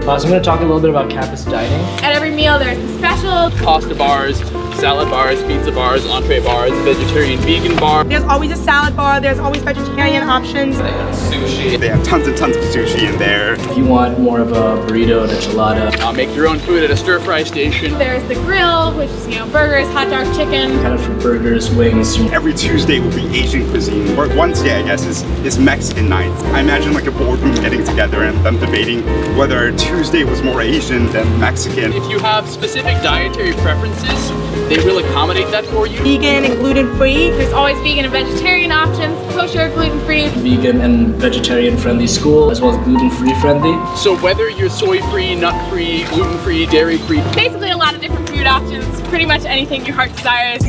So I'm going to talk a little bit about campus dining. At every meal there's a special. Pasta bars, salad bars, pizza bars, entree bars, vegetarian, vegan bar. There's always a salad bar, there's always vegetarian options. They have sushi. They have tons and tons of sushi in there. If you want more of a burrito and enchilada. Make your own food at a stir-fry station. There's the grill, which is, burgers, hot dog, chicken. Kind of for burgers, wings. Every Tuesday will be Asian cuisine, or Wednesday, I guess, is Mexican night. I imagine like a boardroom getting together and them debating whether Tuesday was more Asian than Mexican. If you have specific dietary preferences, they will accommodate that for you. Vegan and gluten-free. There's always vegan and vegetarian options, kosher, gluten-free. Vegan and vegetarian friendly school, as well as gluten-free friendly. So whether you're soy-free, nut-free, gluten-free, dairy-free. Basically a lot of different food options, pretty much anything your heart desires.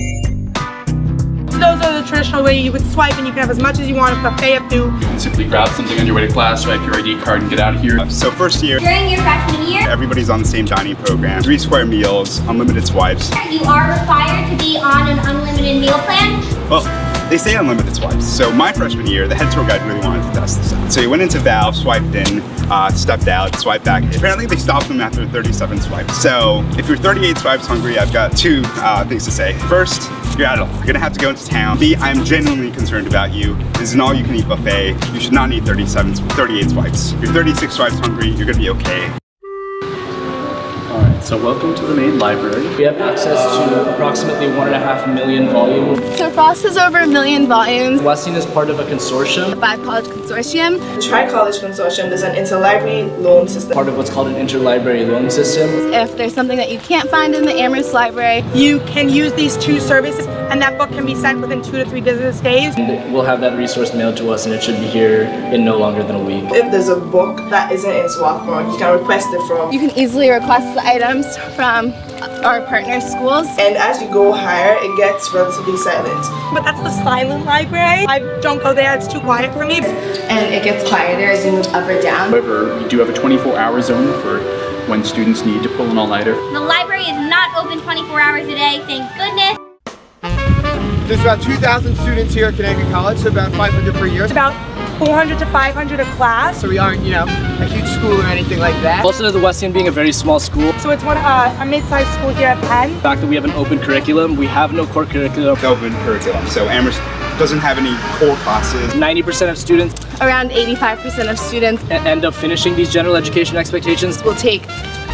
Those are the traditional way you would swipe and you can have as much as you want, a buffet of food. You can simply grab something on your way to class, swipe your ID card and get out of here. So first year, During your freshman year, everybody's on the same dining program. 3 square meals, unlimited swipes. you are required to be on an unlimited meal plan. Well, they say unlimited swipes. So my freshman year, the head tour guide really wanted to test this out. So he went into Valve, swiped in, stepped out, swiped back. Apparently they stopped him after 37 swipes. So if you're 38 swipes hungry, I've got 2 things to say. First, you're out of luck. You're gonna have to go into town. B, I'm genuinely concerned about you. This is an all-you-can-eat buffet. You should not need 38 swipes. If you're 36 swipes hungry, you're gonna be okay. Alright, so welcome to the main library. We have access to approximately 1.5 million volumes. So Frost has over 1 million volumes. Wesleyan is part of a consortium. 5-college consortium. Tri-college consortium, there's an interlibrary loan system. Part of what's called an interlibrary loan system. If there's something that you can't find in the Amherst library, You can use these 2 services and that book can be sent within 2 to 3 business days. And we'll have that resource mailed to us and it should be here in no longer than a week. If there's a book that isn't in Swarthmore, you can request it from. you can easily request the items from our partner schools. And as you go higher, it gets relatively silent. But that's the silent library. I don't go there, it's too quiet for me. And it gets quieter as you move up or down. However, we do have a 24-hour zone for when students need to pull an all-nighter. The library is not open 24 hours a day, thank goodness. There's about 2,000 students here at Connecticut College, so about 500 per year. It's about 400 to 500 a class. So we aren't, a huge school or anything like that. Also to the Wesleyan being a very small school. So it's a mid-sized school here at Penn. The fact that we have an open curriculum, we have no core curriculum. Open curriculum. So Amherst doesn't have any core classes. 90% of students Around 85% of students end up finishing these general education expectations. will take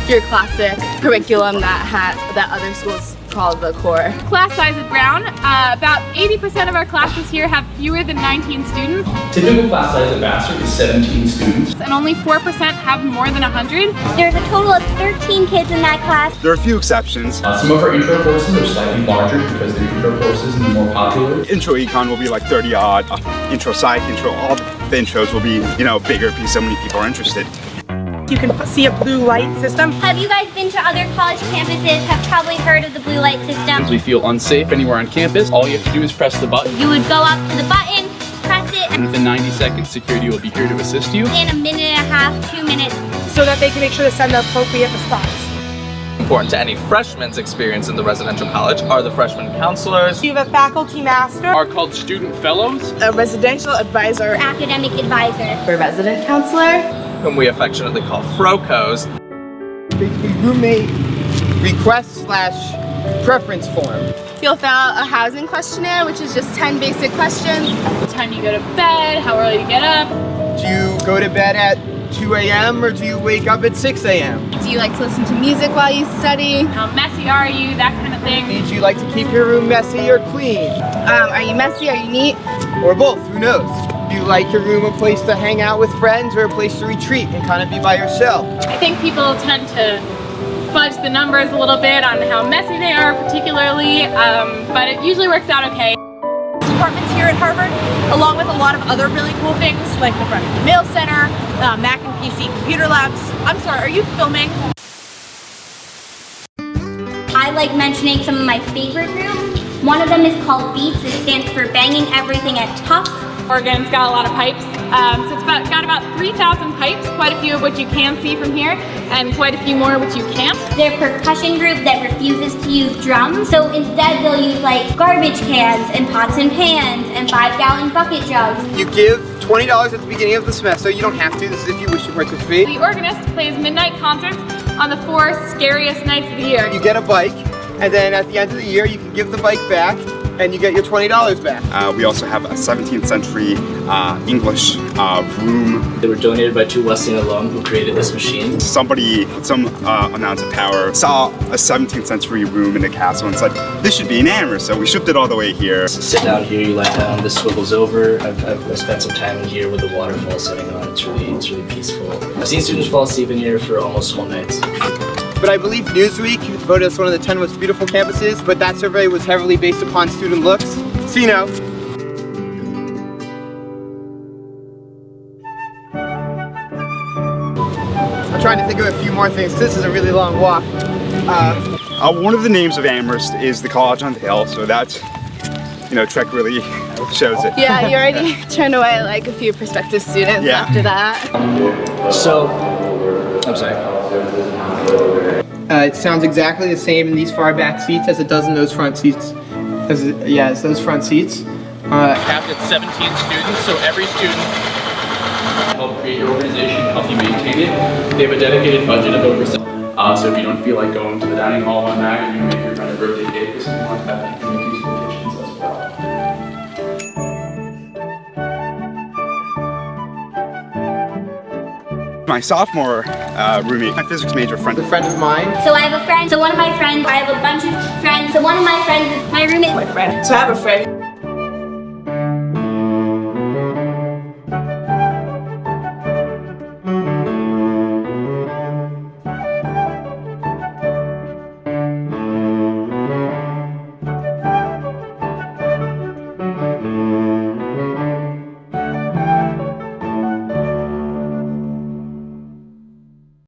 your classic curriculum that other schools call the core. Class size is brown. About 80% of our classes here have fewer than 19 students, Typical class size at Vassar is 17 students. and only 4% have more than 100. There's a total of 13 kids in that class. There are a few exceptions. Some of our intro courses are slightly larger because they're intro courses and more popular. Intro econ will be like 30 odd. Intro psych, intro, all the intros will be, bigger because so many people are interested. You can see a blue light system. Have you guys been to other college campuses? Have probably heard of the blue light system. If we feel unsafe anywhere on campus, all you have to do is press the button. You would go up to the button, press it, And within 90 seconds, security will be here to assist you. in a minute and a half, 2 minutes. So that they can make sure to send the appropriate response. Important to any freshman's experience in the residential college are the freshman counselors. You have a faculty master. Are called student fellows. A residential advisor. Academic advisor. A resident counselor. Whom we affectionately call FROCOs. Basically, roommate request/preference form. You'll fill out a housing questionnaire, which is just 10 basic questions. What time you go to bed, how early you get up. Do you go to bed at 2 a.m. or do you wake up at 6 a.m.? Do you like to listen to music while you study? How messy are you, that kind of thing. Do you like to keep your room messy or clean? Are you messy? Are you neat? Or both, who knows? Do you like your room a place to hang out with friends or a place to retreat and kind of be by yourself? I think people tend to fudge the numbers a little bit on how messy they are particularly, but it usually works out okay. Departments here at Harvard, along with a lot of other really cool things like the Freshman Mail Center, Mac and PC computer labs. I'm sorry, are you filming? I like mentioning some of my favorite rooms. One of them is called Beats. It stands for Banging Everything at Tufts. Oregon's got a lot of pipes, so it's got about 3,000 pipes, quite a few of which you can see from here, and quite a few more which you can't. They're a percussion group that refuses to use drums, so instead they'll use like garbage cans and pots and pans and 5-gallon bucket jugs. You give $20 at the beginning of the semester. You don't have to. This is if you wish to participate. The organist plays midnight concerts on the 4 scariest nights of the year. You get a bike, and then at the end of the year, you can give the bike back, and you get your $20 back. We also have a 17th century English room. They were donated by 2 Wesleyan alum who created this machine. Somebody with some amount of power saw a 17th century room in the castle and said, this should be in Amherst, so we shipped it all the way here. Sit down here, you lie down, this swivels over. I've spent some time in here with the waterfall sitting on. It's really peaceful. I've seen students fall asleep in here for almost whole nights. But I believe Newsweek voted us one of the 10 most beautiful campuses, but that survey was heavily based upon student looks. So you know. I'm trying to think of a few more things, because this is a really long walk. One of the names of Amherst is the college on the hill, so that's, you know, Trek really shows it. Yeah, you already turned away like a few prospective students after that. So, I'm sorry. It sounds exactly the same in these far back seats as it does in those front seats. It's those front seats. Capped at 17 students, so every student help create your organization, help you maintain it. They have a dedicated budget of over so if you don't feel like going to the dining hall one night and you make your kind of birthday cake or something like that, you can make use of the kitchens as well. My sophomore roommate, my physics major friend. A friend of mine. So I have a friend. So one of my friends. I have a bunch of friends. So one of my friends is my roommate. My friend. So I have a friend.